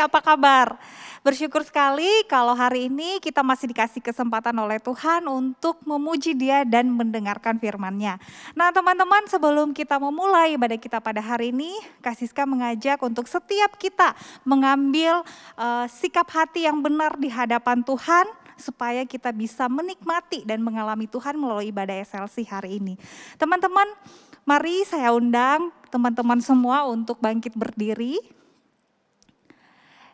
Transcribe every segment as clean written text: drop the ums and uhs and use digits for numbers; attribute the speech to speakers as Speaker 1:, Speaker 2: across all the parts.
Speaker 1: apa kabar? Bersyukur sekali kalau hari ini kita masih dikasih kesempatan oleh Tuhan untuk memuji Dia dan mendengarkan firman-Nya. Nah teman-teman, sebelum kita memulai ibadah kita pada hari ini, Kak Siska mengajak untuk setiap kita mengambil sikap hati yang benar di hadapan Tuhan, supaya kita bisa menikmati dan mengalami Tuhan melalui ibadah SLC hari ini. Teman-teman, mari saya undang teman-teman semua untuk bangkit berdiri.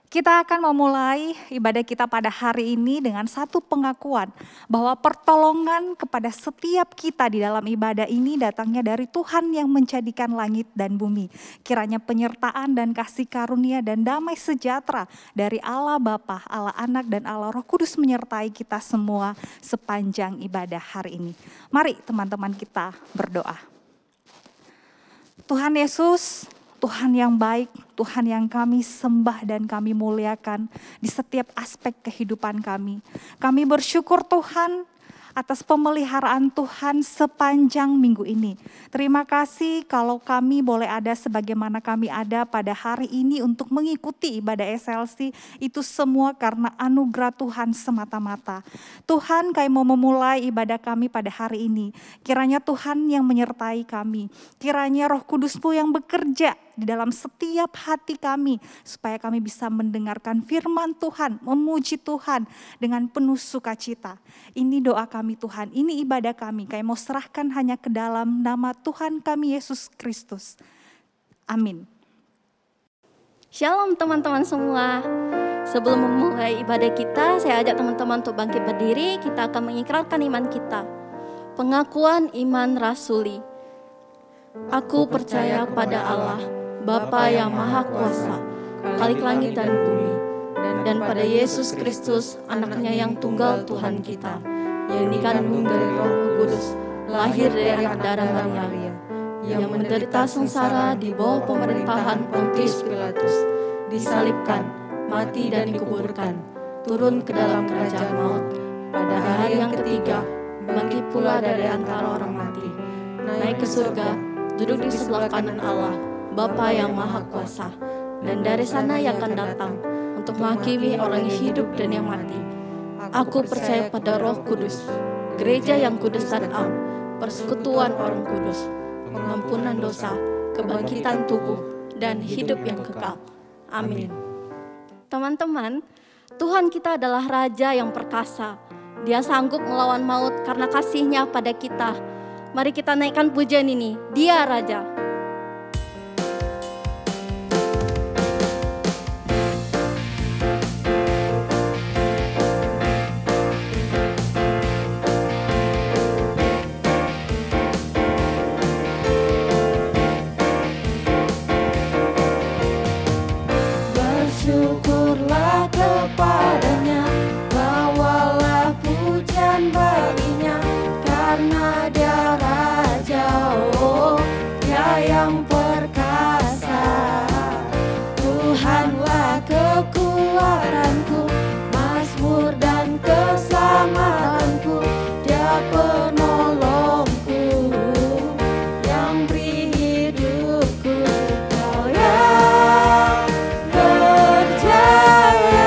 Speaker 1: Kita akan memulai ibadah kita pada hari ini dengan satu pengakuan bahwa pertolongan kepada setiap kita di dalam ibadah ini datangnya dari Tuhan yang menjadikan langit dan bumi. Kiranya penyertaan dan kasih karunia dan damai sejahtera dari Allah Bapa, Allah Anak dan Allah Roh Kudus menyertai kita semua sepanjang ibadah hari ini. Mari teman-teman kita berdoa. Tuhan Yesus, Tuhan yang baik, Tuhan yang kami sembah dan kami muliakan di setiap aspek kehidupan kami. Kami bersyukur Tuhan atas pemeliharaan Tuhan sepanjang minggu ini. Terima kasih kalau kami boleh ada sebagaimana kami ada pada hari ini untuk mengikuti ibadah SLC. Itu semua karena anugerah Tuhan semata-mata. Tuhan, kami mau memulai ibadah kami pada hari ini. Kiranya Tuhan yang menyertai kami. Kiranya Roh Kudus-Mu yang bekerja di dalam setiap hati kami, supaya kami bisa mendengarkan firman Tuhan, memuji Tuhan dengan penuh sukacita. Ini doa kami Tuhan, ini ibadah kami. Kami mau serahkan hanya ke dalam nama Tuhan kami Yesus Kristus. Amin.
Speaker 2: Shalom teman-teman semua. Sebelum memulai ibadah kita, saya ajak teman-teman untuk bangkit berdiri. Kita akan mengikrarkan iman kita. Pengakuan iman rasuli. Aku percaya kepada Allah, Bapa yang Maha Kuasa, Khalik langit dan bumi, dan pada Yesus Kristus, anaknya yang tunggal Tuhan kita, yang dikandung dari Roh Kudus, lahir dari darah Maria, yang menderita sengsara di bawah pemerintahan Pontius Pilatus, disalibkan, mati dan dikuburkan, turun ke dalam kerajaan maut, pada hari yang ketiga, bangkit pula dari antara orang mati, naik ke surga, duduk di sebelah kanan Allah, Bapa yang Maha Kuasa, dan dari sana yang akan datang untuk menghakimi orang yang hidup dan yang mati. Aku percaya pada Roh Kudus, gereja yang kudus dan am, persekutuan orang kudus, pengampunan dosa, kebangkitan tubuh, dan hidup yang kekal. Amin. Teman-teman, Tuhan kita adalah Raja yang perkasa. Dia sanggup melawan maut karena kasih-Nya pada kita. Mari kita naikkan pujian ini, Dia Raja.
Speaker 3: Bersyukurlah kepadanya, bawalah pujian baginya, karena Dia Raja, oh Dia yang perkasa. Tuhanlah kekuatanku, mazmur dan keselamatanku, Dia penolongku, yang beri hidupku. Kau yang berjaya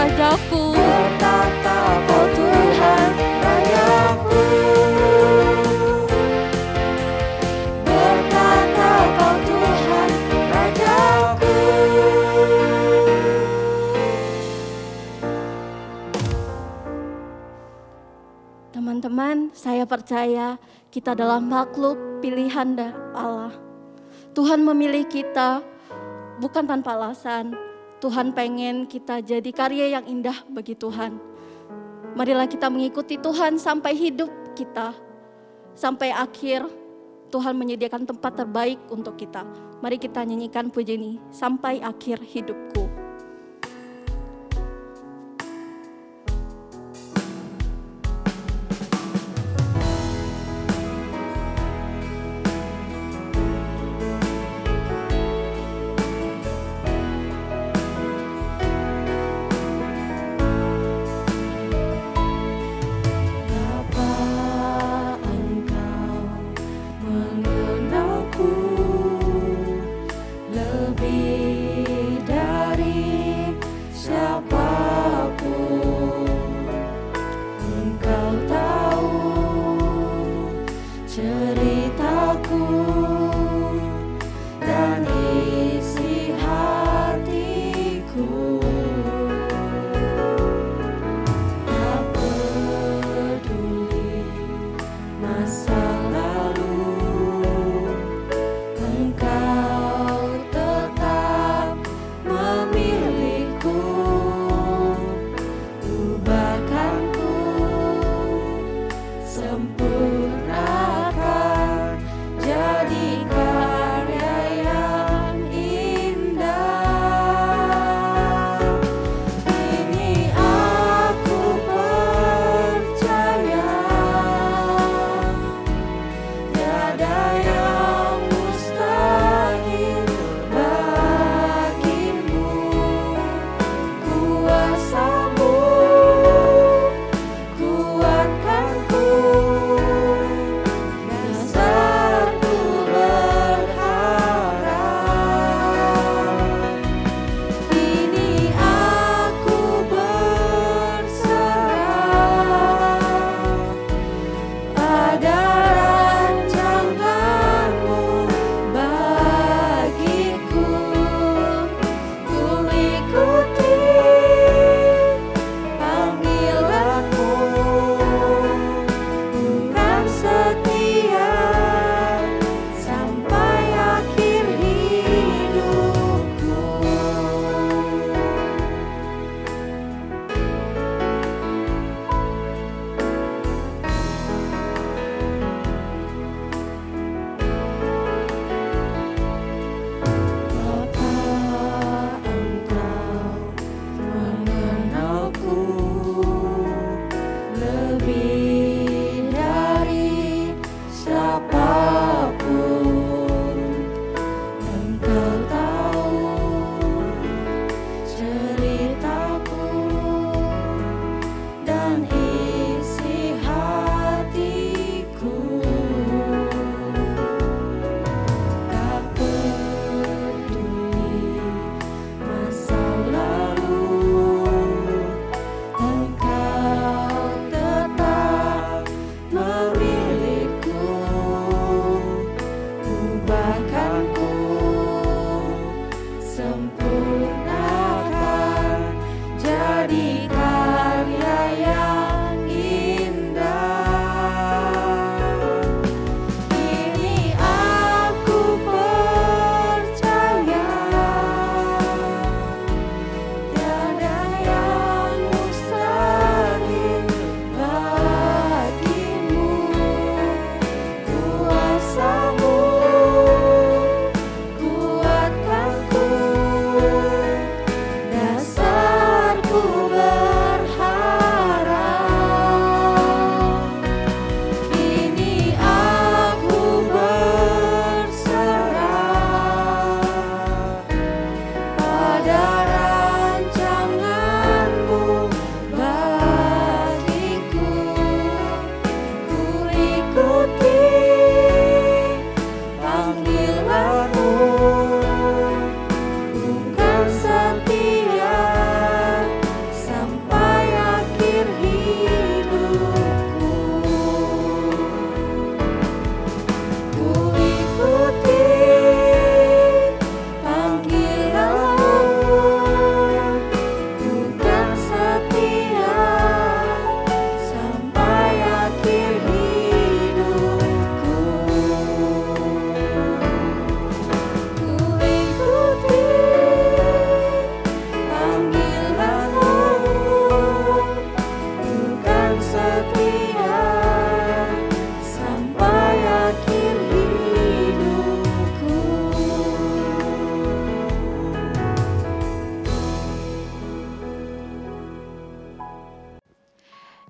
Speaker 2: Rajaku.
Speaker 3: Bertata Kau Tuhan Rajaku. Bertata Kau Tuhan Rajaku.
Speaker 2: Teman-teman, saya percaya kita adalah makhluk pilihan dari Allah. Tuhan memilih kita bukan tanpa alasan. Tuhan pengen kita jadi karya yang indah bagi Tuhan. Marilah kita mengikuti Tuhan sampai hidup kita. Sampai akhir Tuhan menyediakan tempat terbaik untuk kita. Mari kita nyanyikan pujian ini, sampai akhir hidupku.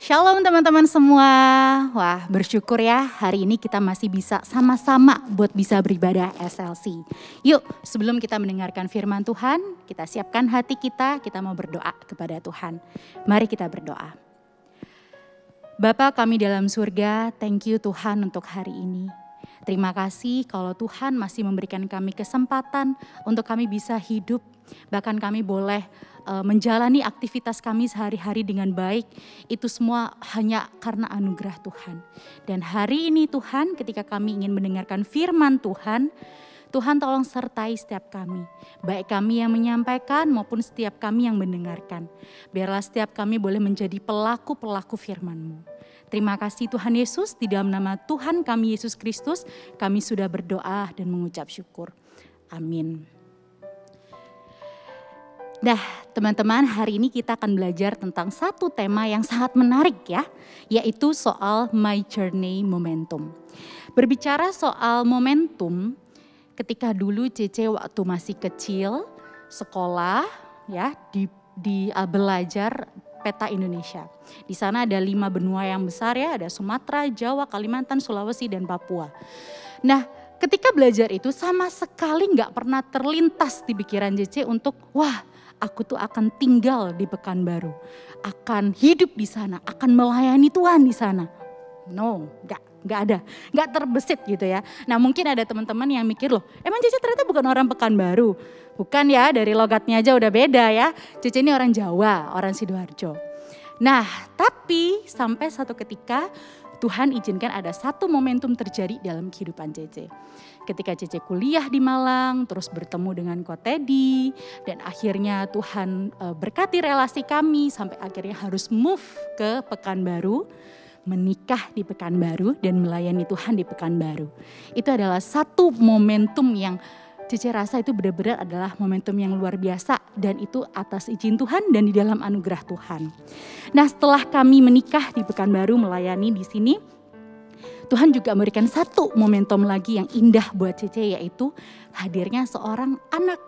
Speaker 4: Shalom teman-teman semua. Wah, bersyukur ya hari ini kita masih bisa sama-sama buat bisa beribadah SLC. Yuk, sebelum kita mendengarkan firman Tuhan, kita siapkan hati kita mau berdoa kepada Tuhan. Mari kita berdoa. Bapa kami dalam surga, thank you Tuhan untuk hari ini. Terima kasih kalau Tuhan masih memberikan kami kesempatan untuk kami bisa hidup. Bahkan kami boleh menjalani aktivitas kami sehari-hari dengan baik. Itu semua hanya karena anugerah Tuhan. Dan hari ini Tuhan, ketika kami ingin mendengarkan firman Tuhan, Tuhan tolong sertai setiap kami. Baik kami yang menyampaikan maupun setiap kami yang mendengarkan. Biarlah setiap kami boleh menjadi pelaku-pelaku firman-Mu. Terima kasih Tuhan Yesus, di dalam nama Tuhan kami Yesus Kristus, kami sudah berdoa dan mengucap syukur. Amin. Nah teman-teman, hari ini kita akan belajar tentang satu tema yang sangat menarik ya, yaitu soal My Journey Momentum. Berbicara soal momentum, ketika dulu Cece waktu masih kecil, sekolah ya di belajar peta Indonesia. Di sana ada 5 benua yang besar ya, ada Sumatera, Jawa, Kalimantan, Sulawesi, dan Papua. Nah ketika belajar itu sama sekali nggak pernah terlintas di pikiran Cece untuk wah, aku tuh akan tinggal di Pekanbaru, akan hidup di sana, akan melayani Tuhan di sana. No, nggak ada, nggak terbesit gitu ya. Nah mungkin ada teman-teman yang mikir loh, emang Cece ternyata bukan orang Pekanbaru. Bukan ya, dari logatnya aja udah beda ya. Cece ini orang Jawa, orang Sidoarjo. Nah tapi sampai satu ketika Tuhan izinkan ada satu momentum terjadi dalam kehidupan Cece. Ketika Cece kuliah di Malang, terus bertemu dengan Ko Teddy, dan akhirnya Tuhan berkati relasi kami sampai akhirnya harus move ke Pekanbaru, menikah di Pekanbaru dan melayani Tuhan di Pekanbaru. Itu adalah satu momentum yang Cece rasa itu benar-benar adalah momentum yang luar biasa dan itu atas izin Tuhan dan di dalam anugerah Tuhan. Nah setelah kami menikah di Pekanbaru melayani di sini, Tuhan juga memberikan satu momentum lagi yang indah buat Cece, yaitu hadirnya seorang anak.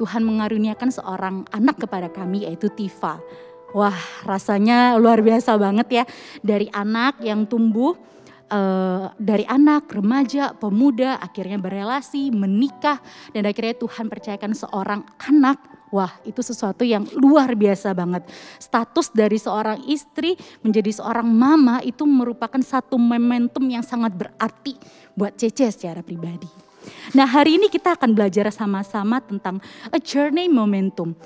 Speaker 4: Tuhan mengaruniakan seorang anak kepada kami, yaitu Tifa. Wah rasanya luar biasa banget ya, dari anak yang tumbuh, dari anak, remaja, pemuda, akhirnya berelasi, menikah, dan akhirnya Tuhan percayakan seorang anak. Wah itu sesuatu yang luar biasa banget. Status dari seorang istri menjadi seorang mama itu merupakan satu momentum yang sangat berarti buat Cece secara pribadi. Nah hari ini kita akan belajar sama-sama tentang a journey momentum.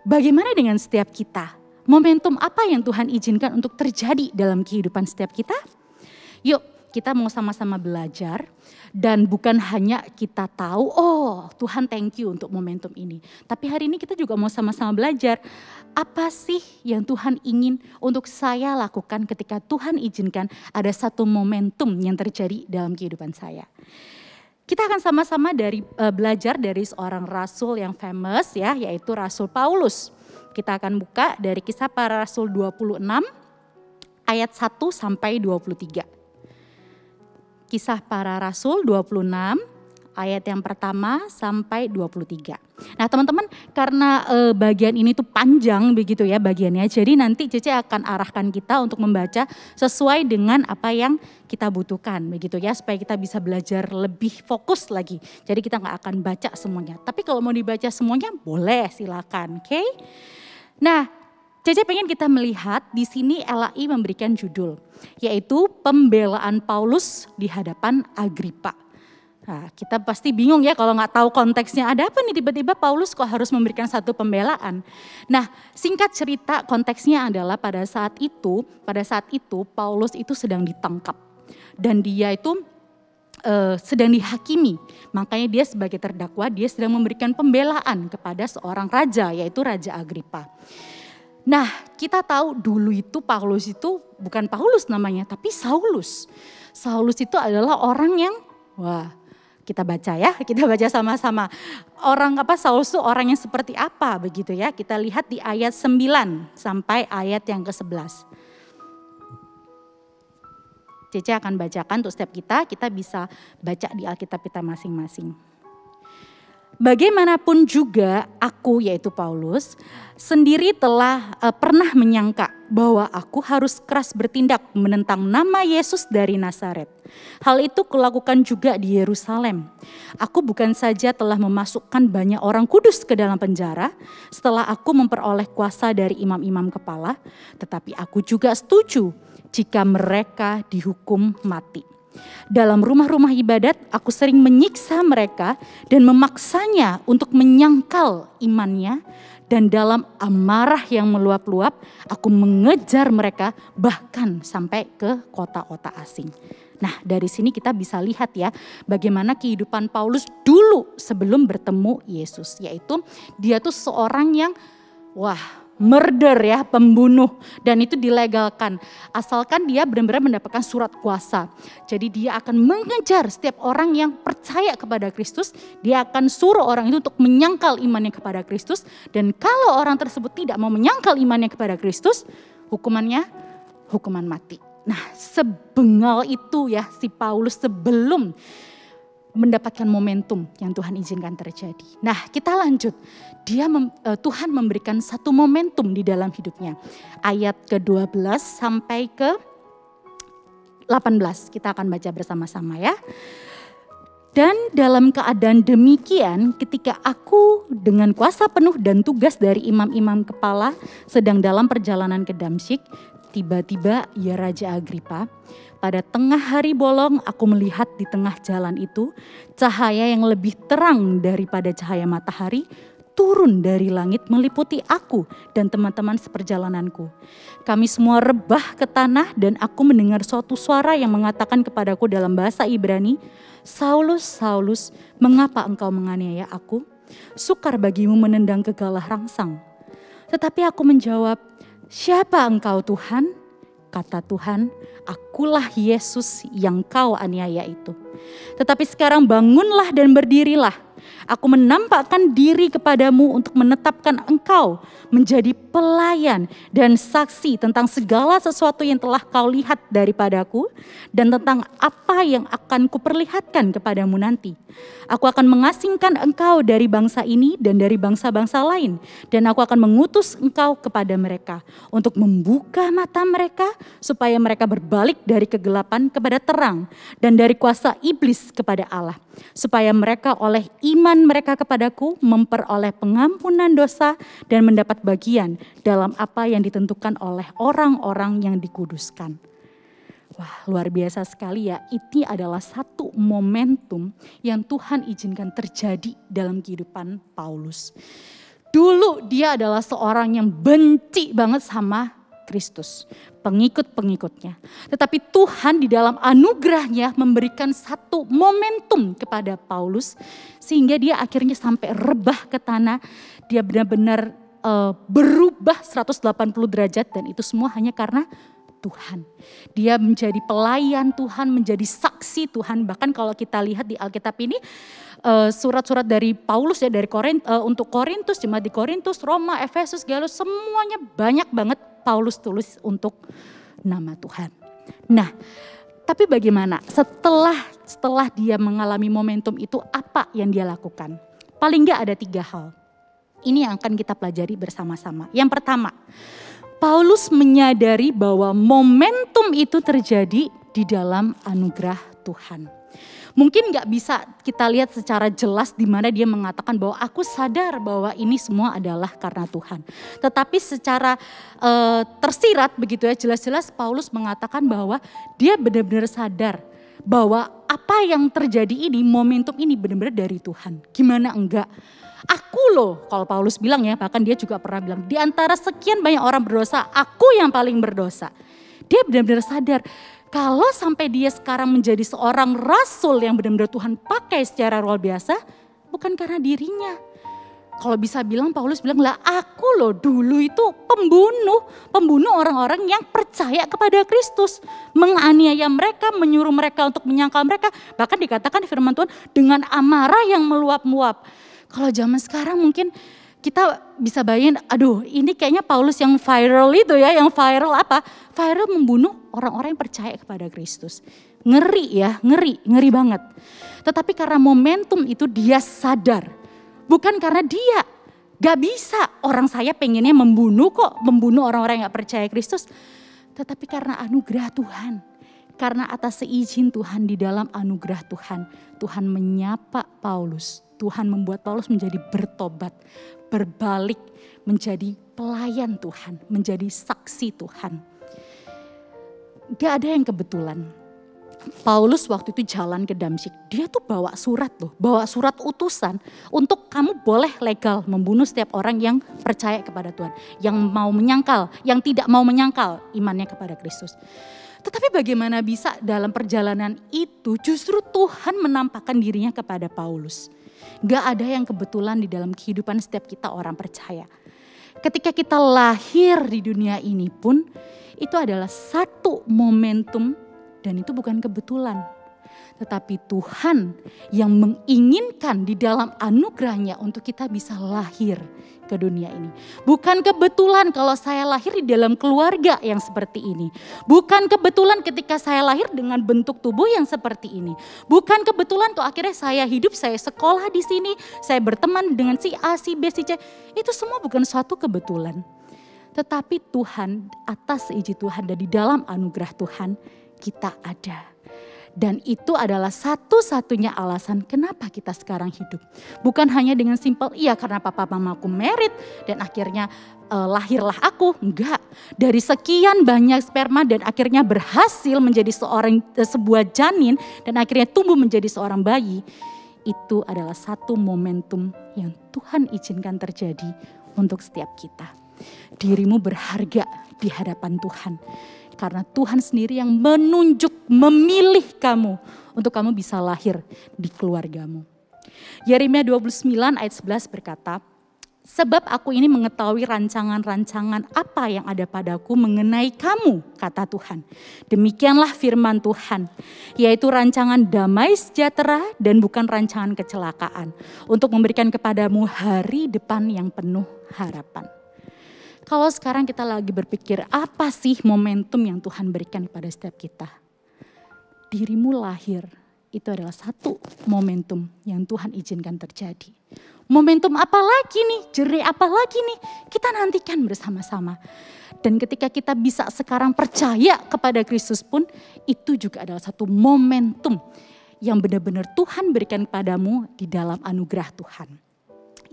Speaker 4: Bagaimana dengan setiap kita? Momentum apa yang Tuhan izinkan untuk terjadi dalam kehidupan setiap kita? Yuk kita mau sama-sama belajar dan bukan hanya kita tahu, oh Tuhan thank you untuk momentum ini. Tapi hari ini kita juga mau sama-sama belajar apa sih yang Tuhan ingin untuk saya lakukan ketika Tuhan izinkan ada satu momentum yang terjadi dalam kehidupan saya. Kita akan sama-sama belajar dari seorang rasul yang famous ya, yaitu Rasul Paulus. Kita akan buka dari Kisah Para Rasul 26 ayat 1 sampai 23. Kisah Para Rasul 26 ayat yang pertama sampai 23. Nah teman-teman karena bagian ini tuh panjang begitu ya bagiannya. Jadi nanti Cece akan arahkan kita untuk membaca sesuai dengan apa yang kita butuhkan begitu ya. Supaya kita bisa belajar lebih fokus lagi. Jadi kita gak akan baca semuanya. Tapi kalau mau dibaca semuanya boleh silakan, oke? Nah Cece pengen kita melihat di sini LAI memberikan judul, yaitu pembelaan Paulus di hadapan Agripa. Nah, kita pasti bingung ya kalau nggak tahu konteksnya ada apa nih tiba-tiba Paulus kok harus memberikan satu pembelaan. Nah, singkat cerita konteksnya adalah pada saat itu Paulus itu sedang ditangkap dan dia itu sedang dihakimi. Makanya dia sebagai terdakwa dia sedang memberikan pembelaan kepada seorang raja yaitu Raja Agripa. Nah kita tahu dulu itu Paulus itu bukan Paulus namanya tapi Saulus. Saulus itu adalah orang yang kita baca ya, kita baca sama-sama. Saulus itu orang yang seperti apa begitu ya. Kita lihat di ayat 9 sampai ayat yang ke-11. Cece akan bacakan untuk setiap kita bisa baca di Alkitab kita masing-masing. Bagaimanapun juga aku, yaitu Paulus, sendiri telah pernah menyangka bahwa aku harus keras bertindak menentang nama Yesus dari Nazaret. Hal itu kulakukan juga di Yerusalem. Aku bukan saja telah memasukkan banyak orang kudus ke dalam penjara setelah aku memperoleh kuasa dari imam-imam kepala, tetapi aku juga setuju jika mereka dihukum mati. Dalam rumah-rumah ibadat, aku sering menyiksa mereka dan memaksanya untuk menyangkal imannya. Dan dalam amarah yang meluap-luap, aku mengejar mereka bahkan sampai ke kota-kota asing. Nah, dari sini kita bisa lihat ya bagaimana kehidupan Paulus dulu sebelum bertemu Yesus. Yaitu dia tuh seorang yang murder ya, pembunuh, dan itu dilegalkan asalkan dia benar-benar mendapatkan surat kuasa. Jadi dia akan mengejar setiap orang yang percaya kepada Kristus, dia akan suruh orang itu untuk menyangkal imannya kepada Kristus, dan kalau orang tersebut tidak mau menyangkal imannya kepada Kristus, hukumannya hukuman mati. Nah, sebengal itu ya si Paulus sebelum mendapatkan momentum yang Tuhan izinkan terjadi. Nah, kita lanjut. Tuhan memberikan satu momentum di dalam hidupnya. Ayat ke-12 sampai ke-18 kita akan baca bersama-sama ya. Dan dalam keadaan demikian, ketika aku dengan kuasa penuh dan tugas dari imam-imam kepala sedang dalam perjalanan ke Damsyik, tiba-tiba ya Raja Agripa, pada tengah hari bolong aku melihat di tengah jalan itu cahaya yang lebih terang daripada cahaya matahari turun dari langit meliputi aku dan teman-teman seperjalananku. Kami semua rebah ke tanah dan aku mendengar suatu suara yang mengatakan kepadaku dalam bahasa Ibrani, "Saulus, Saulus, mengapa engkau menganiaya aku? Sukar bagimu menendang kegalah rangsang." Tetapi aku menjawab, "Siapa engkau Tuhan?" Kata Tuhan, "Akulah Yesus yang kau aniaya itu. Tetapi sekarang bangunlah dan berdirilah. Aku menampakkan diri kepadamu untuk menetapkan engkau menjadi pelayan dan saksi tentang segala sesuatu yang telah kau lihat daripadaku dan tentang apa yang akan kuperlihatkan kepadamu nanti. Aku akan mengasingkan engkau dari bangsa ini dan dari bangsa-bangsa lain, dan aku akan mengutus engkau kepada mereka untuk membuka mata mereka supaya mereka berbalik dari kegelapan kepada terang dan dari kuasa iblis kepada Allah, supaya mereka oleh iman mereka kepadaku memperoleh pengampunan dosa dan mendapat bagian dalam apa yang ditentukan oleh orang-orang yang dikuduskan." Wah, luar biasa sekali ya. Ini adalah satu momentum yang Tuhan izinkan terjadi dalam kehidupan Paulus. Dulu dia adalah seorang yang benci banget sama Kristus, pengikut-pengikutnya. Tetapi Tuhan di dalam anugerahnya memberikan satu momentum kepada Paulus sehingga dia akhirnya sampai rebah ke tanah. Dia benar-benar berubah 180 derajat dan itu semua hanya karena Tuhan. Dia menjadi pelayan Tuhan, menjadi saksi Tuhan. Bahkan kalau kita lihat di Alkitab ini surat-surat dari Paulus ya, dari untuk Korintus, jemaat di Korintus, Roma, Efesus, Galus, semuanya banyak banget Paulus tulis untuk nama Tuhan. Nah, tapi bagaimana setelah dia mengalami momentum itu, apa yang dia lakukan? Paling enggak ada 3 hal. Ini yang akan kita pelajari bersama-sama. Yang pertama, Paulus menyadari bahwa momentum itu terjadi di dalam anugerah Tuhan. Mungkin gak bisa kita lihat secara jelas di mana dia mengatakan bahwa aku sadar bahwa ini semua adalah karena Tuhan. Tetapi secara tersirat begitu ya, jelas-jelas Paulus mengatakan bahwa dia benar-benar sadar bahwa apa yang terjadi ini, momentum ini benar-benar dari Tuhan. Gimana enggak? Aku loh, kalau Paulus bilang ya, bahkan dia juga pernah bilang, di antara sekian banyak orang berdosa, aku yang paling berdosa. Dia benar-benar sadar, kalau sampai dia sekarang menjadi seorang rasul yang benar-benar Tuhan pakai secara luar biasa, bukan karena dirinya. Kalau bisa bilang, Paulus bilang, lah aku loh dulu itu pembunuh orang-orang yang percaya kepada Kristus. Menganiaya mereka, menyuruh mereka untuk menyangkal mereka. Bahkan dikatakan di firman Tuhan, dengan amarah yang meluap-luap. Kalau zaman sekarang mungkin kita bisa bayangin, aduh ini kayaknya Paulus yang viral itu ya, yang viral apa? Viral membunuh orang-orang yang percaya kepada Kristus. Ngeri ya, ngeri banget. Tetapi karena momentum itu dia sadar Bukan karena dia. Gak bisa, orang saya pengennya membunuh kok, membunuh orang-orang yang gak percaya Kristus. Tetapi karena anugerah Tuhan. Karena atas seizin Tuhan, di dalam anugerah Tuhan, Tuhan menyapa Paulus. Tuhan membuat Paulus menjadi bertobat, berbalik, menjadi pelayan Tuhan, menjadi saksi Tuhan. Gak ada yang kebetulan. Paulus waktu itu jalan ke Damsyik, dia tuh bawa surat loh, bawa surat utusan untuk kamu boleh legal membunuh setiap orang yang percaya kepada Tuhan, yang mau menyangkal, yang tidak mau menyangkal imannya kepada Kristus. Tetapi bagaimana bisa dalam perjalanan itu justru Tuhan menampakkan dirinya kepada Paulus. Gak ada yang kebetulan di dalam kehidupan setiap kita orang percaya. Ketika kita lahir di dunia ini pun itu adalah satu momentum. Dan itu bukan kebetulan, tetapi Tuhan yang menginginkan di dalam anugerahnya untuk kita bisa lahir ke dunia ini. Bukan kebetulan kalau saya lahir di dalam keluarga yang seperti ini. Bukan kebetulan ketika saya lahir dengan bentuk tubuh yang seperti ini. Bukan kebetulan kalau akhirnya saya hidup, saya sekolah di sini, saya berteman dengan si A, si B, si C. Itu semua bukan suatu kebetulan. Tetapi Tuhan, atas izin Tuhan dan di dalam anugerah Tuhan, kita ada. Dan itu adalah satu-satunya alasan kenapa kita sekarang hidup. Bukan hanya dengan simpel, iya karena papa mamaku married dan akhirnya lahirlah aku. Enggak, dari sekian banyak sperma dan akhirnya berhasil menjadi sebuah janin dan akhirnya tumbuh menjadi seorang bayi. Itu adalah satu momentum yang Tuhan izinkan terjadi untuk setiap kita. Dirimu berharga di hadapan Tuhan. Karena Tuhan sendiri yang menunjuk, memilih kamu untuk kamu bisa lahir di keluargamu. Yeremia 29 ayat 11 berkata, sebab aku ini mengetahui rancangan-rancangan apa yang ada padaku mengenai kamu, kata Tuhan. Demikianlah firman Tuhan, yaitu rancangan damai sejahtera dan bukan rancangan kecelakaan. Untuk memberikan kepadamu hari depan yang penuh harapan. Kalau sekarang kita lagi berpikir apa sih momentum yang Tuhan berikan kepada setiap kita. Dirimu lahir itu adalah satu momentum yang Tuhan izinkan terjadi. Momentum apa lagi nih, jerih apa lagi nih, kita nantikan bersama-sama. Dan ketika kita bisa sekarang percaya kepada Kristus pun, itu juga adalah satu momentum yang benar-benar Tuhan berikan padamu di dalam anugerah Tuhan.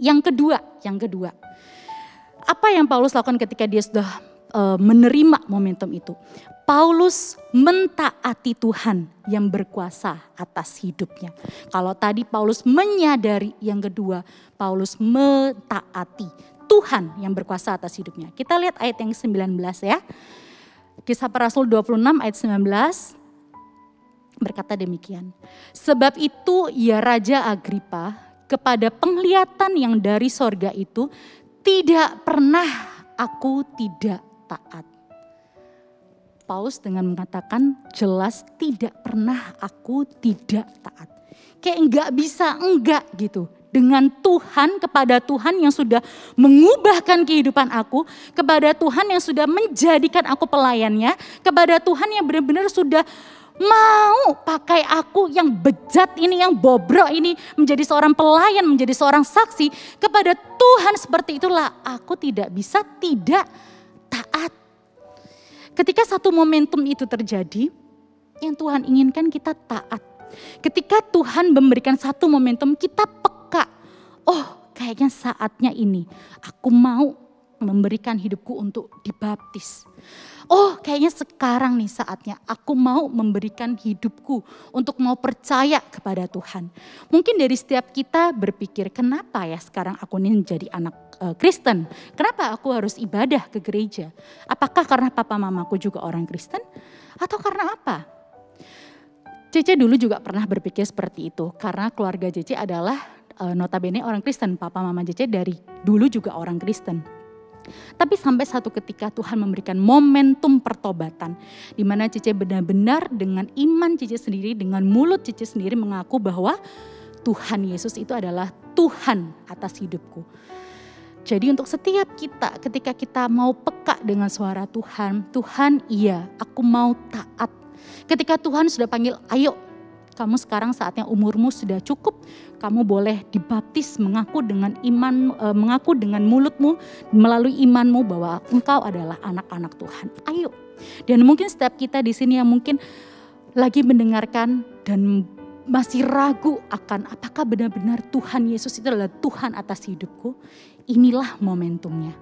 Speaker 4: Yang kedua, apa yang Paulus lakukan ketika dia sudah menerima momentum itu? Paulus mentaati Tuhan yang berkuasa atas hidupnya. Kalau tadi Paulus menyadari, yang kedua Paulus mentaati Tuhan yang berkuasa atas hidupnya. Kita lihat ayat yang 19 ya. Kisah Para Rasul 26 ayat 19 berkata demikian. Sebab itu ya Raja Agripa, kepada penglihatan yang dari sorga itu, tidak pernah aku tidak taat. Paulus dengan mengatakan jelas tidak pernah aku tidak taat. Kayak enggak bisa enggak gitu. Dengan Tuhan, kepada Tuhan yang sudah mengubahkan kehidupan aku, kepada Tuhan yang sudah menjadikan aku pelayannya, kepada Tuhan yang benar-benar sudah mau pakai aku yang bejat ini, yang bobrok ini menjadi seorang pelayan, menjadi seorang saksi. Kepada Tuhan seperti itulah aku tidak bisa tidak taat. Ketika satu momentum itu terjadi, yang Tuhan inginkan kita taat. Ketika Tuhan memberikan satu momentum, kita peka. Oh, kayaknya saatnya ini aku mau memberikan hidupku untuk dibaptis. Oh, kayaknya sekarang nih saatnya aku mau memberikan hidupku untuk mau percaya kepada Tuhan. Mungkin dari setiap kita berpikir, kenapa ya sekarang aku ini menjadi anak Kristen? Kenapa aku harus ibadah ke gereja? Apakah karena papa mamaku juga orang Kristen? Atau karena apa? Cece dulu juga pernah berpikir seperti itu. Karena keluarga Cece adalah notabene orang Kristen. Papa mama Cece dari dulu juga orang Kristen. Tapi sampai satu ketika Tuhan memberikan momentum pertobatan. Di mana Cece benar-benar dengan iman Cece sendiri, dengan mulut Cece sendiri mengaku bahwa Tuhan Yesus itu adalah Tuhan atas hidupku. Jadi untuk setiap kita, ketika kita mau peka dengan suara Tuhan, Tuhan iya aku mau taat. Ketika Tuhan sudah panggil, ayo kamu sekarang saatnya umurmu sudah cukup, kamu boleh dibaptis mengaku dengan iman, mengaku dengan mulutmu melalui imanmu bahwa engkau adalah anak-anak Tuhan. Ayo. Dan mungkin setiap kita di sini yang mungkin lagi mendengarkan dan masih ragu akan apakah benar-benar Tuhan Yesus itu adalah Tuhan atas hidupku, inilah momentumnya.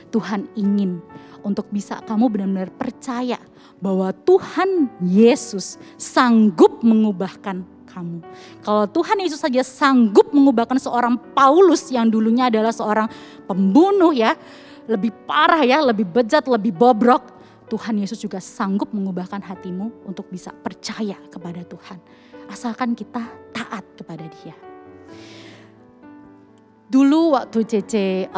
Speaker 4: Tuhan ingin untuk bisa kamu benar-benar percaya bahwa Tuhan Yesus sanggup mengubahkan kamu. Kalau Tuhan Yesus saja sanggup mengubahkan seorang Paulus yang dulunya adalah seorang pembunuh ya, lebih parah ya, lebih bejat, lebih bobrok. Tuhan Yesus juga sanggup mengubahkan hatimu untuk bisa percaya kepada Tuhan. Asalkan kita taat kepada Dia. Dulu waktu Cece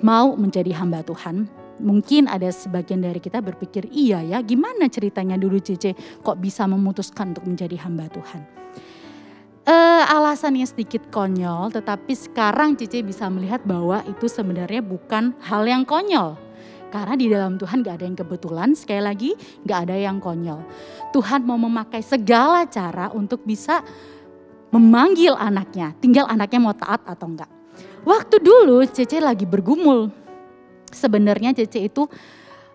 Speaker 4: mau menjadi hamba Tuhan, mungkin ada sebagian dari kita berpikir, iya ya gimana ceritanya dulu Cece kok bisa memutuskan untuk menjadi hamba Tuhan. Alasannya sedikit konyol, tetapi sekarang Cece bisa melihat bahwa itu sebenarnya bukan hal yang konyol. Karena di dalam Tuhan gak ada yang kebetulan, sekali lagi gak ada yang konyol. Tuhan mau memakai segala cara untuk bisa memanggil anaknya, tinggal anaknya mau taat atau enggak. Waktu dulu Cece lagi bergumul, sebenarnya Cece itu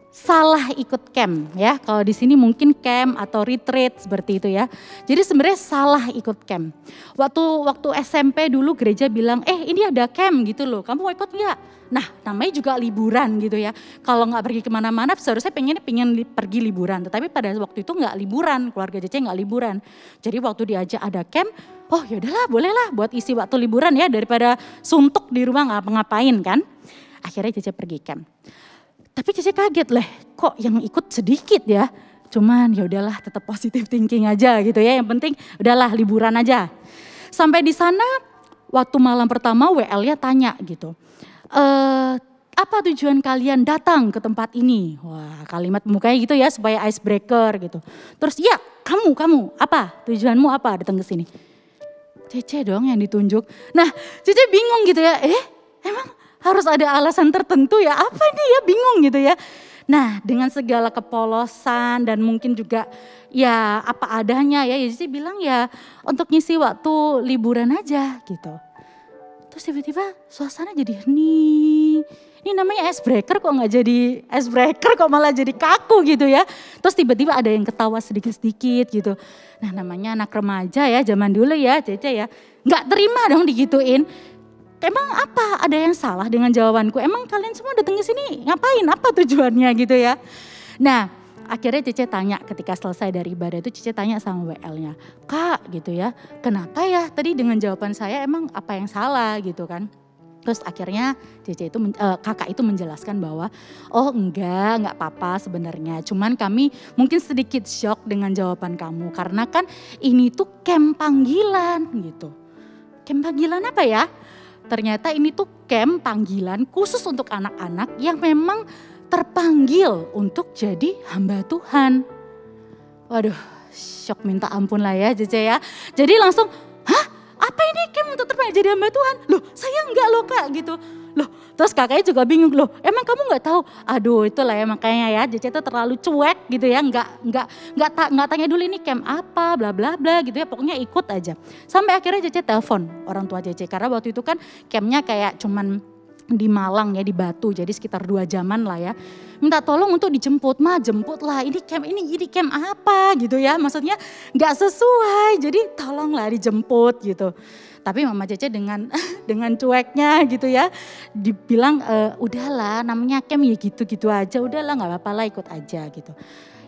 Speaker 4: salah ikut camp ya. Kalau di sini mungkin camp atau retreat seperti itu ya. Jadi sebenarnya salah ikut camp. Waktu SMP dulu gereja bilang, ini ada camp gitu loh, kamu mau ikut enggak? Nah namanya juga liburan gitu ya. Kalau nggak pergi kemana-mana seharusnya pengen pergi liburan. Tetapi pada waktu itu nggak liburan, keluarga Cece nggak liburan. Jadi waktu diajak ada camp, oh yaudahlah bolehlah buat isi waktu liburan ya. Daripada suntuk di rumah ngapain kan. Akhirnya Cece pergi camp. Tapi Cece kaget kok yang ikut sedikit ya. Cuman ya udahlah tetap positive thinking aja gitu ya. Yang penting udahlah liburan aja. Sampai di sana waktu malam pertama WL-nya tanya gitu. Apa tujuan kalian datang ke tempat ini? Wah kalimat pembukanya gitu ya supaya icebreaker gitu. Terus ya kamu apa tujuanmu apa datang ke sini? Cece dong yang ditunjuk. Nah Cece bingung gitu ya, emang harus ada alasan tertentu ya, apa nih ya bingung gitu ya. Nah dengan segala kepolosan dan mungkin juga ya apa adanya ya, Cece bilang ya untuk ngisi waktu liburan aja gitu. Terus tiba-tiba suasana jadi hening. Ini namanya icebreaker kok gak jadi icebreaker, kok malah jadi kaku gitu ya. Terus tiba-tiba ada yang ketawa sedikit-sedikit gitu. Nah namanya anak remaja ya zaman dulu ya Cece ya. Gak terima dong digituin. Emang apa? Ada yang salah dengan jawabanku? Emang kalian semua datang ke sini ngapain? Apa tujuannya gitu ya? Nah, akhirnya Cece tanya ketika selesai dari ibadah itu Cece tanya sama WL-nya, "Kak, gitu ya. Kenapa ya tadi dengan jawaban saya emang apa yang salah gitu kan?" Terus akhirnya kakak itu menjelaskan bahwa enggak apa-apa sebenarnya. Cuman kami mungkin sedikit shock dengan jawaban kamu karena kan ini tuh camp panggilan gitu. Camp panggilan apa ya? Ternyata ini tuh camp panggilan khusus untuk anak-anak yang memang terpanggil untuk jadi hamba Tuhan. Waduh, syok minta ampun lah ya Cece ya. Jadi langsung, apa ini camp untuk terpanggil jadi hamba Tuhan? Loh saya enggak loh Kak gitu. Loh terus kakaknya juga bingung, loh emang kamu gak tahu? Aduh itulah ya makanya ya Cece itu terlalu cuek gitu ya. Nggak tanya dulu ini camp apa bla bla bla gitu ya. Pokoknya ikut aja. Sampai akhirnya Cece telepon orang tua Cece. Karena waktu itu kan campnya kayak cuman di Malang ya, di Batu, jadi sekitar 2 jaman lah ya. Minta tolong untuk dijemput, jemput lah ini camp apa gitu ya, maksudnya gak sesuai, jadi tolonglah dijemput gitu. Tapi Mama Cece dengan cueknya gitu ya, dibilang udahlah namanya camp ya gitu-gitu aja, udahlah gak apa-apa lah ikut aja gitu.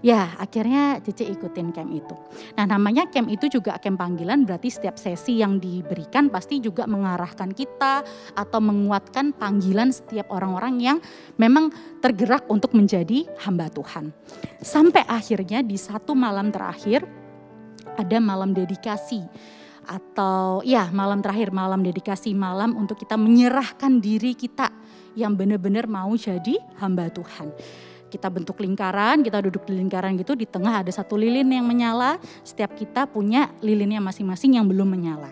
Speaker 4: Ya akhirnya Cece ikutin camp itu. Nah namanya camp itu juga camp panggilan, berarti setiap sesi yang diberikan pasti juga mengarahkan kita atau menguatkan panggilan setiap orang-orang yang memang tergerak untuk menjadi hamba Tuhan. Sampai akhirnya di satu malam terakhir ada malam dedikasi. Atau ya malam terakhir, malam dedikasi, malam untuk kita menyerahkan diri kita yang benar-benar mau jadi hamba Tuhan. Kita bentuk lingkaran, kita duduk di lingkaran gitu, di tengah ada satu lilin yang menyala, setiap kita punya lilinnya masing-masing yang belum menyala.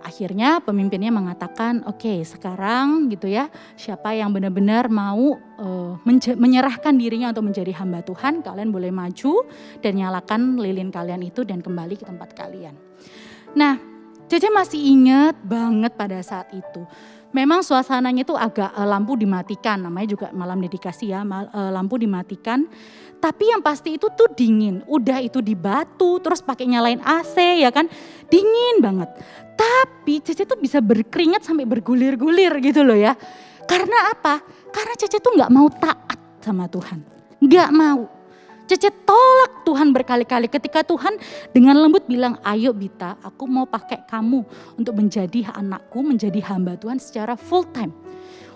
Speaker 4: Akhirnya pemimpinnya mengatakan, oke, sekarang gitu ya, siapa yang benar-benar mau menyerahkan dirinya untuk menjadi hamba Tuhan, kalian boleh maju dan nyalakan lilin kalian itu dan kembali ke tempat kalian. Nah, Cece masih ingat banget pada saat itu. Memang suasananya itu agak lampu dimatikan, namanya juga malam dedikasi ya, lampu dimatikan. Tapi yang pasti itu tuh dingin, udah itu di batu, terus pakai nyalain AC ya kan, dingin banget. Tapi Cece tuh bisa berkeringat sampai bergulir-gulir gitu loh ya. Karena apa? Karena Cece tuh gak mau taat sama Tuhan, gak mau. Cece tolak Tuhan berkali-kali ketika Tuhan dengan lembut bilang, ayo Bita, aku mau pakai kamu untuk menjadi anakku, menjadi hamba Tuhan secara full time.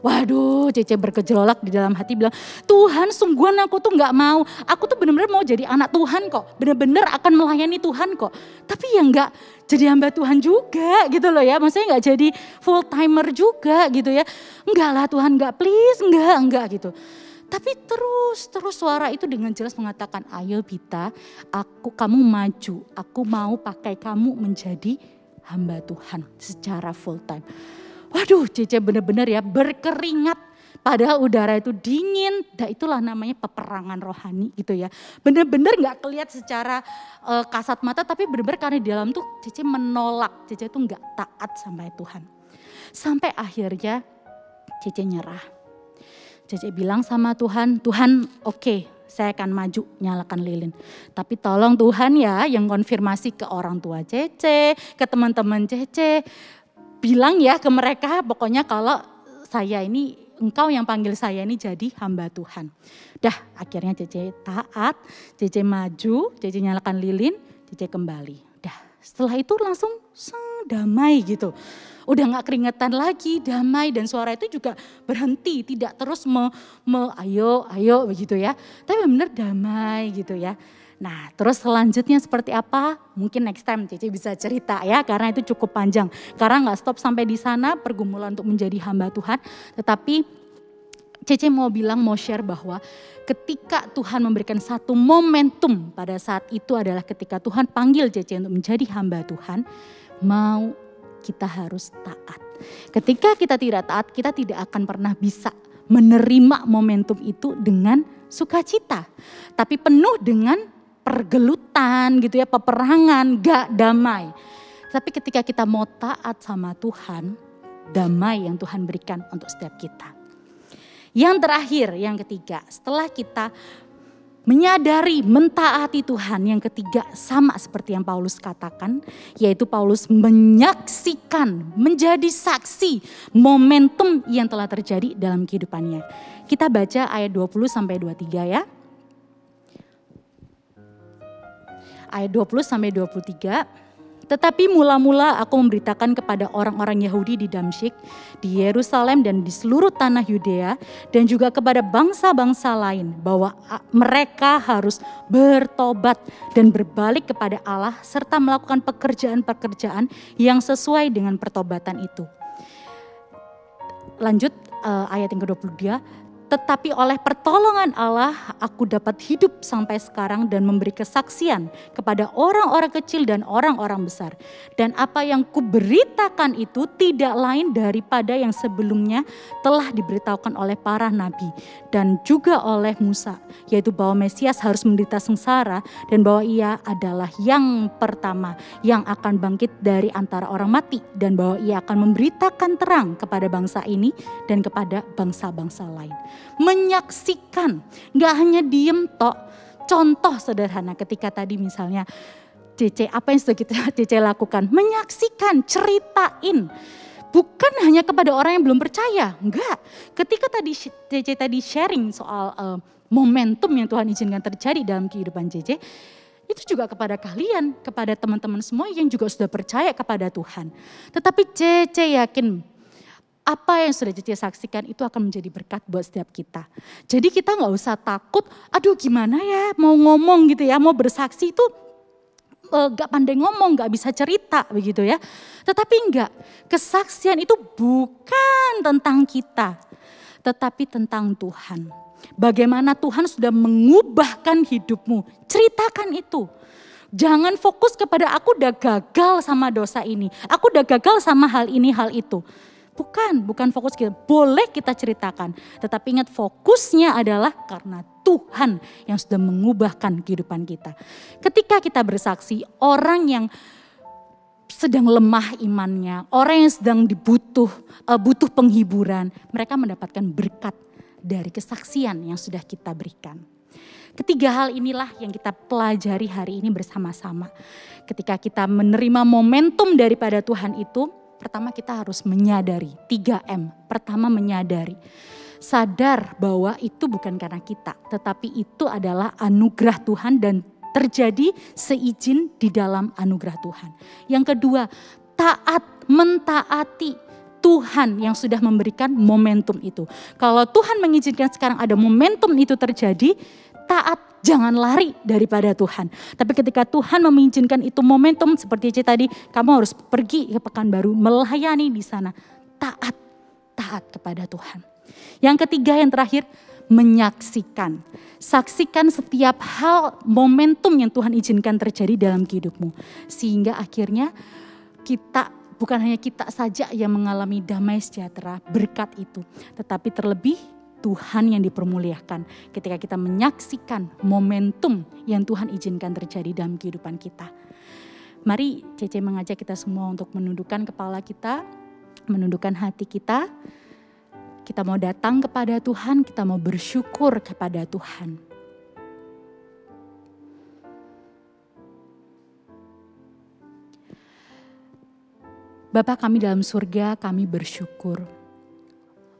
Speaker 4: Waduh, Cece bergejolak di dalam hati bilang, Tuhan sungguhan aku tuh gak mau, aku tuh benar-benar mau jadi anak Tuhan kok, benar-benar akan melayani Tuhan kok. Tapi ya gak jadi hamba Tuhan juga gitu loh ya, maksudnya gak jadi full timer juga gitu ya. Enggak lah Tuhan, enggak please, enggak gitu. Tapi terus suara itu dengan jelas mengatakan, ayo Bita, kamu maju, aku mau pakai kamu menjadi hamba Tuhan secara full time. Waduh, Cece benar-benar ya berkeringat, padahal udara itu dingin, dan itulah namanya peperangan rohani gitu ya. Benar-benar gak kelihatan secara kasat mata, tapi benar-benar karena di dalam tuh Cece menolak, Cece tuh gak taat sama Tuhan. Sampai akhirnya Cece nyerah. Cece bilang sama Tuhan, Tuhan oke, saya akan maju nyalakan lilin. Tapi tolong Tuhan ya yang konfirmasi ke orang tua Cece, ke teman-teman Cece. Bilang ya ke mereka pokoknya kalau saya ini, engkau yang panggil saya ini jadi hamba Tuhan. Dah akhirnya Cece taat, Cece maju, Cece nyalakan lilin, Cece kembali. Dah setelah itu langsung damai gitu. Udah gak keringetan lagi, damai dan suara itu juga berhenti, tidak terus ayo begitu ya. Tapi benar damai gitu ya. Nah terus selanjutnya seperti apa? Mungkin next time Cece bisa cerita ya, karena itu cukup panjang. Karena gak stop sampai di sana pergumulan untuk menjadi hamba Tuhan. Tetapi Cece mau share bahwa ketika Tuhan memberikan satu momentum pada saat itu adalah ketika Tuhan panggil Cece untuk menjadi hamba Tuhan, kita harus taat. Ketika kita tidak taat, kita tidak akan pernah bisa menerima momentum itu dengan sukacita. Tapi penuh dengan pergelutan gitu ya, peperangan, gak damai. Tapi ketika kita mau taat sama Tuhan, damai yang Tuhan berikan untuk setiap kita. Yang terakhir, yang ketiga, setelah kita menyadari, mentaati Tuhan. Yang ketiga sama seperti yang Paulus katakan, yaitu Paulus menyaksikan, menjadi saksi momentum yang telah terjadi dalam kehidupannya. Kita baca ayat 20-23 ya. Ayat 20-23. Tetapi mula-mula aku memberitakan kepada orang-orang Yahudi di Damsyik, di Yerusalem dan di seluruh tanah Yudea, dan juga kepada bangsa-bangsa lain, bahwa mereka harus bertobat dan berbalik kepada Allah serta melakukan pekerjaan-pekerjaan yang sesuai dengan pertobatan itu. Lanjut ayat yang ke-22. Tetapi oleh pertolongan Allah aku dapat hidup sampai sekarang dan memberi kesaksian kepada orang-orang kecil dan orang-orang besar. Dan apa yang kuberitakan itu tidak lain daripada yang sebelumnya telah diberitahukan oleh para nabi dan juga oleh Musa. Yaitu bahwa Mesias harus menderita sengsara dan bahwa ia adalah yang pertama yang akan bangkit dari antara orang mati. Dan bahwa ia akan memberitakan terang kepada bangsa ini dan kepada bangsa-bangsa lain. Menyaksikan, gak hanya diem tok. Contoh sederhana ketika tadi misalnya Cece, apa yang sudah Cece lakukan? Menyaksikan, ceritain. Bukan hanya kepada orang yang belum percaya, enggak. Ketika tadi Cece tadi sharing soal momentum yang Tuhan izinkan terjadi dalam kehidupan Cece, itu juga kepada kalian, kepada teman-teman semua yang juga sudah percaya kepada Tuhan. Tetapi Cece yakin apa yang sudah Cece saksikan itu akan menjadi berkat buat setiap kita. Jadi kita gak usah takut, aduh gimana ya mau ngomong gitu ya, mau bersaksi itu gak pandai ngomong, gak bisa cerita begitu ya. Tetapi enggak, kesaksian itu bukan tentang kita, tetapi tentang Tuhan. Bagaimana Tuhan sudah mengubahkan hidupmu, ceritakan itu. Jangan fokus kepada aku udah gagal sama dosa ini. Aku udah gagal sama hal ini, hal itu. Bukan fokus kita. Boleh kita ceritakan. Tetapi ingat fokusnya adalah karena Tuhan yang sudah mengubahkan kehidupan kita. Ketika kita bersaksi, orang yang sedang lemah imannya, orang yang sedang butuh penghiburan, mereka mendapatkan berkat dari kesaksian yang sudah kita berikan. Ketiga hal inilah yang kita pelajari hari ini bersama-sama. Ketika kita menerima momentum daripada Tuhan itu, pertama kita harus menyadari, 3M. Pertama menyadari, sadar bahwa itu bukan karena kita, tetapi itu adalah anugerah Tuhan dan terjadi seizin di dalam anugerah Tuhan. Yang kedua, mentaati Tuhan yang sudah memberikan momentum itu. Kalau Tuhan mengizinkan sekarang ada momentum itu terjadi, taat, jangan lari daripada Tuhan. Tapi ketika Tuhan mengizinkan itu momentum seperti Ci tadi, kamu harus pergi ke Pekanbaru, melayani di sana. Taat kepada Tuhan. Yang ketiga, yang terakhir, menyaksikan. Saksikan setiap hal momentum yang Tuhan izinkan terjadi dalam hidupmu. Sehingga akhirnya kita, bukan hanya kita saja yang mengalami damai sejahtera berkat itu. Tetapi terlebih Tuhan yang dipermuliakan ketika kita menyaksikan momentum yang Tuhan izinkan terjadi dalam kehidupan kita. Mari Cece mengajak kita semua untuk menundukkan kepala kita, menundukkan hati kita. Kita mau datang kepada Tuhan, kita mau bersyukur kepada Tuhan. Bapa kami dalam surga, kami bersyukur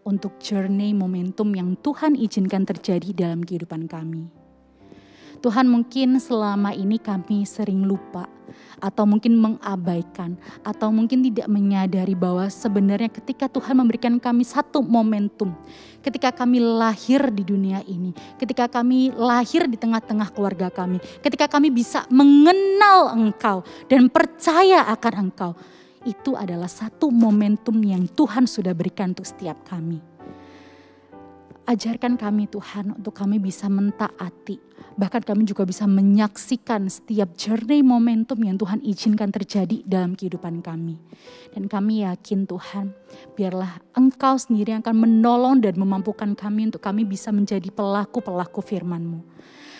Speaker 4: untuk journey momentum yang Tuhan izinkan terjadi dalam kehidupan kami. Tuhan, mungkin selama ini kami sering lupa atau mungkin mengabaikan atau mungkin tidak menyadari bahwa sebenarnya ketika Tuhan memberikan kami satu momentum, ketika kami lahir di dunia ini, ketika kami lahir di tengah-tengah keluarga kami, ketika kami bisa mengenal Engkau dan percaya akan Engkau, itu adalah satu momentum yang Tuhan sudah berikan untuk setiap kami. Ajarkan kami Tuhan untuk kami bisa mentaati. Bahkan kami juga bisa menyaksikan setiap journey momentum yang Tuhan izinkan terjadi dalam kehidupan kami. Dan kami yakin Tuhan, biarlah Engkau sendiri yang akan menolong dan memampukan kami untuk kami bisa menjadi pelaku-pelaku firman-Mu.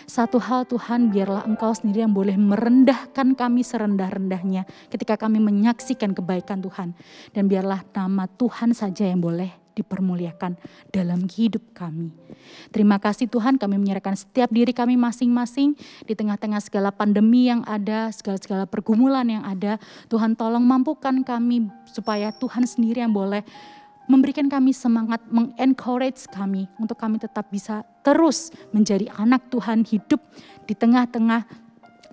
Speaker 4: Satu hal Tuhan, biarlah Engkau sendiri yang boleh merendahkan kami serendah-rendahnya ketika kami menyaksikan kebaikan Tuhan. Dan biarlah nama Tuhan saja yang boleh dipermuliakan dalam hidup kami. Terima kasih Tuhan, kami menyerahkan setiap diri kami masing-masing di tengah-tengah segala pandemi yang ada, segala pergumulan yang ada. Tuhan tolong mampukan kami supaya Tuhan sendiri yang boleh memberikan kami semangat, mengencourage kami untuk kami tetap bisa terus menjadi anak Tuhan, hidup di tengah-tengah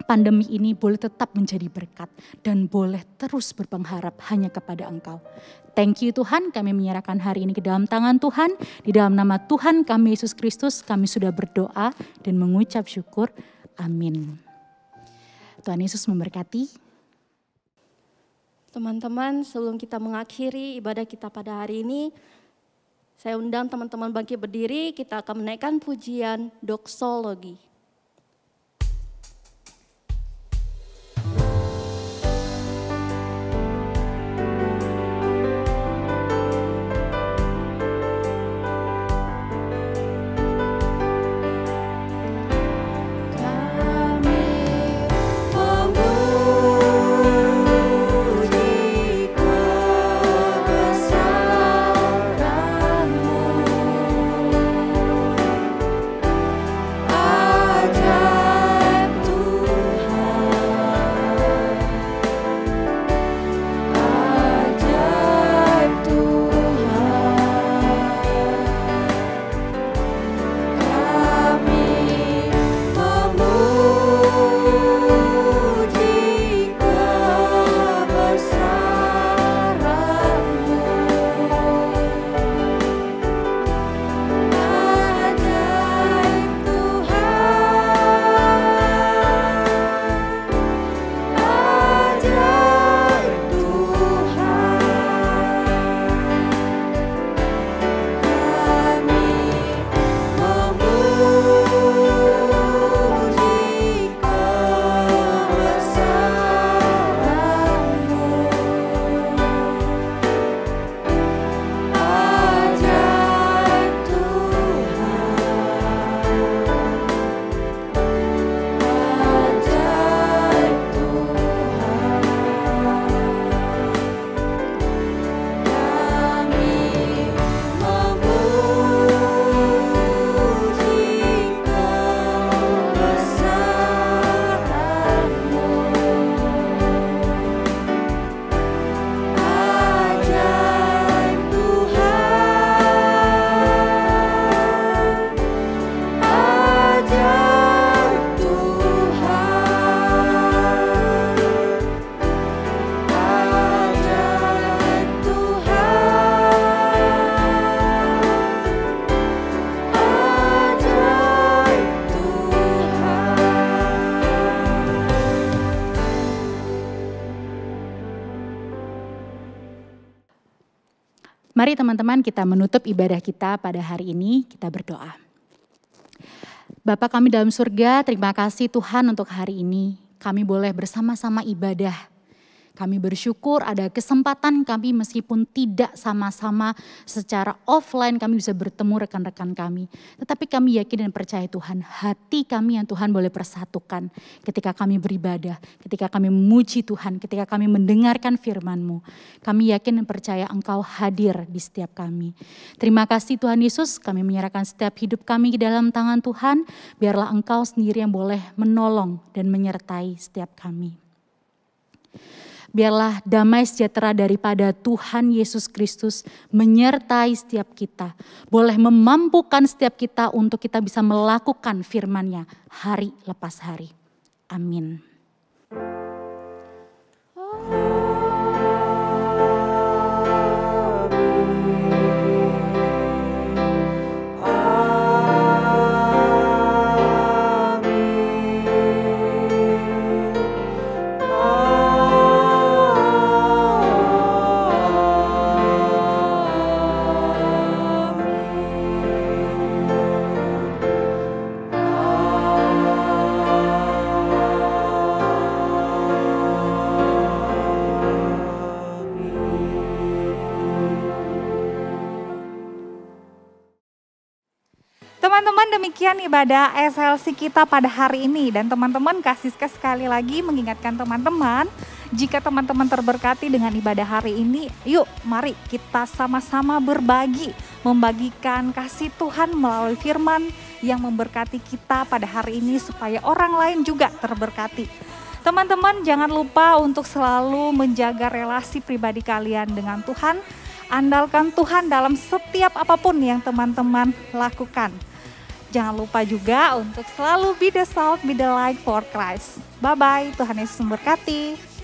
Speaker 4: pandemi ini boleh tetap menjadi berkat dan boleh terus berpengharap hanya kepada Engkau. Thank you Tuhan, kami menyerahkan hari ini ke dalam tangan Tuhan. Di dalam nama Tuhan kami Yesus Kristus, kami sudah berdoa dan mengucap syukur. Amin. Tuhan Yesus memberkati.
Speaker 2: Teman-teman, sebelum kita mengakhiri ibadah kita pada hari ini, saya undang teman-teman bangkit berdiri, kita akan menaikkan pujian doksologi.
Speaker 3: Kami
Speaker 4: Mari teman-teman kita menutup ibadah kita pada hari ini, kita berdoa. Bapa kami dalam surga, terima kasih Tuhan untuk hari ini. Kami boleh bersama-sama ibadah. Kami bersyukur ada kesempatan kami meskipun tidak sama-sama secara offline kami bisa bertemu rekan-rekan kami. Tetapi kami yakin dan percaya Tuhan, hati kami yang Tuhan boleh persatukan ketika kami beribadah, ketika kami memuji Tuhan, ketika kami mendengarkan firman-Mu. Kami yakin dan percaya Engkau hadir di setiap kami. Terima kasih Tuhan Yesus, kami menyerahkan setiap hidup kami ke dalam tangan Tuhan. Biarlah Engkau sendiri yang boleh menolong dan menyertai setiap kami. Biarlah damai sejahtera daripada Tuhan Yesus Kristus menyertai setiap kita. Boleh memampukan setiap kita untuk kita bisa melakukan firman-Nya hari lepas hari. Amin.
Speaker 1: Teman-teman, demikian ibadah SLC kita pada hari ini. Dan teman-teman, Kasiska sekali lagi mengingatkan teman-teman, jika teman-teman terberkati dengan ibadah hari ini, yuk mari kita sama-sama berbagi, membagikan kasih Tuhan melalui firman yang memberkati kita pada hari ini supaya orang lain juga terberkati. Teman-teman, jangan lupa untuk selalu menjaga relasi pribadi kalian dengan Tuhan. Andalkan Tuhan dalam setiap apapun yang teman-teman lakukan. Jangan lupa juga untuk selalu be the salt, be the light for Christ. Bye-bye, Tuhan Yesus memberkati.